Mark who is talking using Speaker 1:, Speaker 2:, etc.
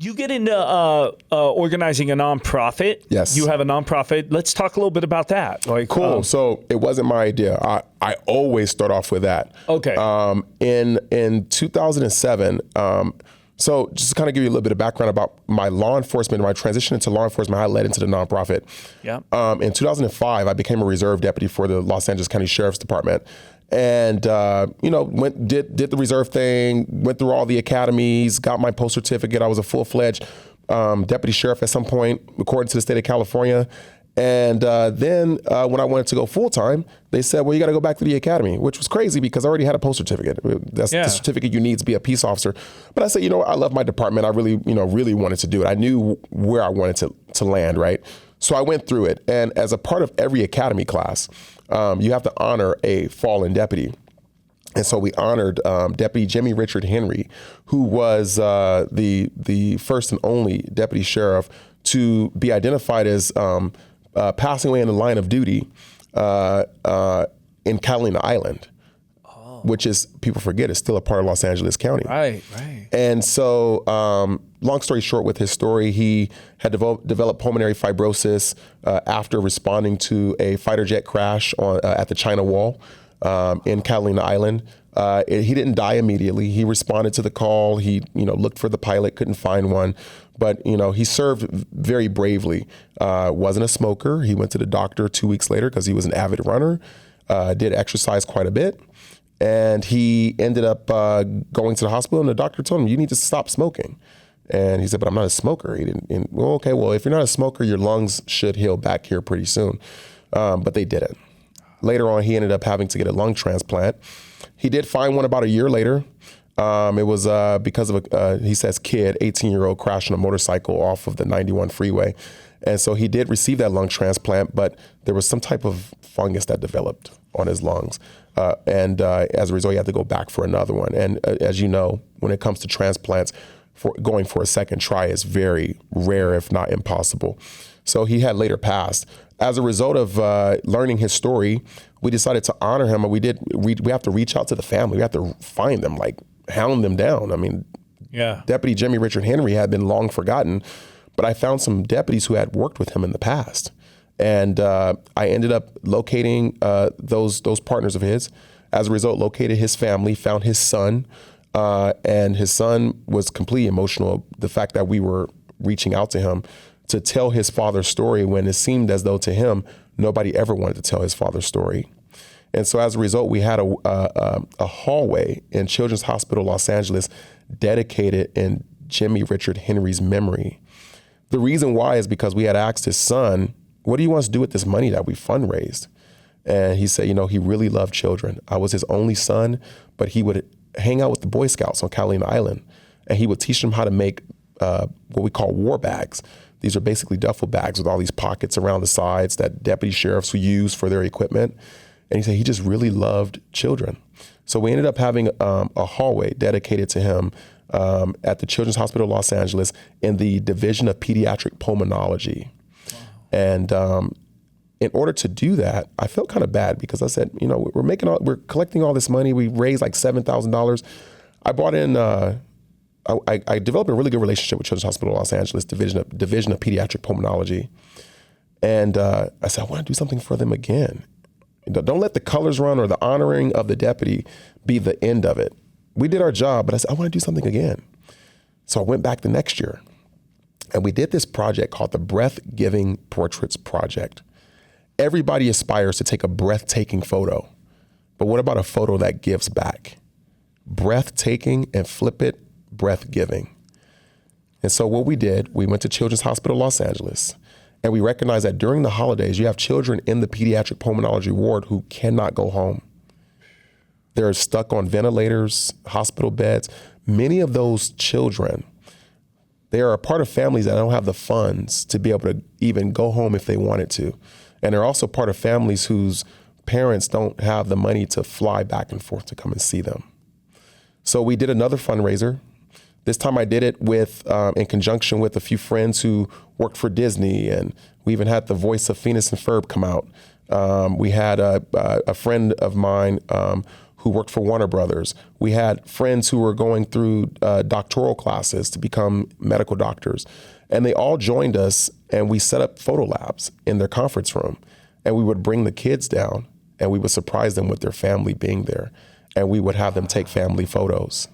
Speaker 1: You get into organizing a nonprofit.
Speaker 2: Yes.
Speaker 1: You have a nonprofit. Let's talk a little bit about that. Like,
Speaker 2: Cool. So it wasn't my idea. I always start off with that.
Speaker 1: Okay.
Speaker 2: In 2007, so just to kind of give you a little bit of background about my law enforcement, my transition into law enforcement, how I led into the nonprofit.
Speaker 1: Yeah.
Speaker 2: In 2005, I became a reserve deputy for the Los Angeles County Sheriff's Department. And, did the reserve thing, went through all the academies, got my post certificate. I was a full-fledged deputy sheriff at some point, according to the state of California. And then when I wanted to go full-time, they said, well, you got to go back to the academy, which was crazy because I already had a post certificate. That's the certificate you need to be a peace officer. But I said, I love my department. I really, really wanted to do it. I knew where I wanted to land, right? So I went through it. And as a part of every academy class, you have to honor a fallen deputy. And so we honored Deputy Jimmy Richard Henry, who was the first and only deputy sheriff to be identified as passing away in the line of duty in Catalina Island, which is, people forget, is still a part of Los Angeles County.
Speaker 1: Right.
Speaker 2: And so, long story short with his story, he had developed pulmonary fibrosis after responding to a fighter jet crash at the China Wall in Catalina Island. He didn't die immediately. He responded to the call. He, looked for the pilot, couldn't find one. But, he served very bravely. Wasn't a smoker. He went to the doctor 2 weeks later because he was an avid runner, did exercise quite a bit. And he ended up going to the hospital, and the doctor told him, you need to stop smoking. And he said, but I'm not a smoker. He didn't. Well, okay, well, if you're not a smoker, your lungs should heal back here pretty soon. But they didn't. Later on, he ended up having to get a lung transplant. He did find one about a year later. It was because of he says, 18-year-old crashed on a motorcycle off of the 91 freeway. And so he did receive that lung transplant, but there was some type of fungus that developed on his lungs. And as a result, he had to go back for another one. And as you know, when it comes to transplants, going for a second try is very rare, if not impossible. So he had later passed. As a result of learning his story, we decided to honor him. And we have to reach out to the family. We have to find them, hound them down. I mean, Deputy Jimmy Richard Henry had been long forgotten, but I found some deputies who had worked with him in the past. And I ended up locating those partners of his. As a result, located his family, found his son, and his son was completely emotional. The fact that we were reaching out to him to tell his father's story when it seemed as though to him, nobody ever wanted to tell his father's story. And so as a result, we had a hallway in Children's Hospital Los Angeles dedicated in Jimmy Richard Henry's memory. The reason why is because we had asked his son, what do you want us to do with this money that we fundraised? And he said, he really loved children. I was his only son, but he would hang out with the Boy Scouts on Catalina Island, and he would teach them how to make what we call war bags. These are basically duffel bags with all these pockets around the sides that deputy sheriffs would use for their equipment. And he said he just really loved children. So we ended up having a hallway dedicated to him at the Children's Hospital Los Angeles in the Division of Pediatric Pulmonology. Wow. And in order to do that, I felt kind of bad because I said, we're collecting all this money. We raised like $7,000. I brought in, I developed a really good relationship with Children's Hospital Los Angeles Division of Pediatric Pulmonology. And I said, I want to do something for them again. Don't let the colors run or the honoring of the deputy be the end of it. We did our job, but I said, I want to do something again. So I went back the next year, and we did this project called the Breath Giving Portraits Project. Everybody aspires to take a breathtaking photo, but what about a photo that gives back? Breathtaking and flip it, breath giving. And so what we did, we went to Children's Hospital Los Angeles, and we recognized that during the holidays, you have children in the pediatric pulmonology ward who cannot go home. They're stuck on ventilators, hospital beds. Many of those children, they are a part of families that don't have the funds to be able to even go home if they wanted to. And they're also part of families whose parents don't have the money to fly back and forth to come and see them. So we did another fundraiser. This time I did it with, in conjunction with a few friends who worked for Disney, and we even had the voice of Phineas and Ferb come out. We had a friend of mine who worked for Warner Brothers. We had friends who were going through doctoral classes to become medical doctors. And they all joined us, and we set up photo labs in their conference room. And we would bring the kids down, and we would surprise them with their family being there. And we would have them take family photos.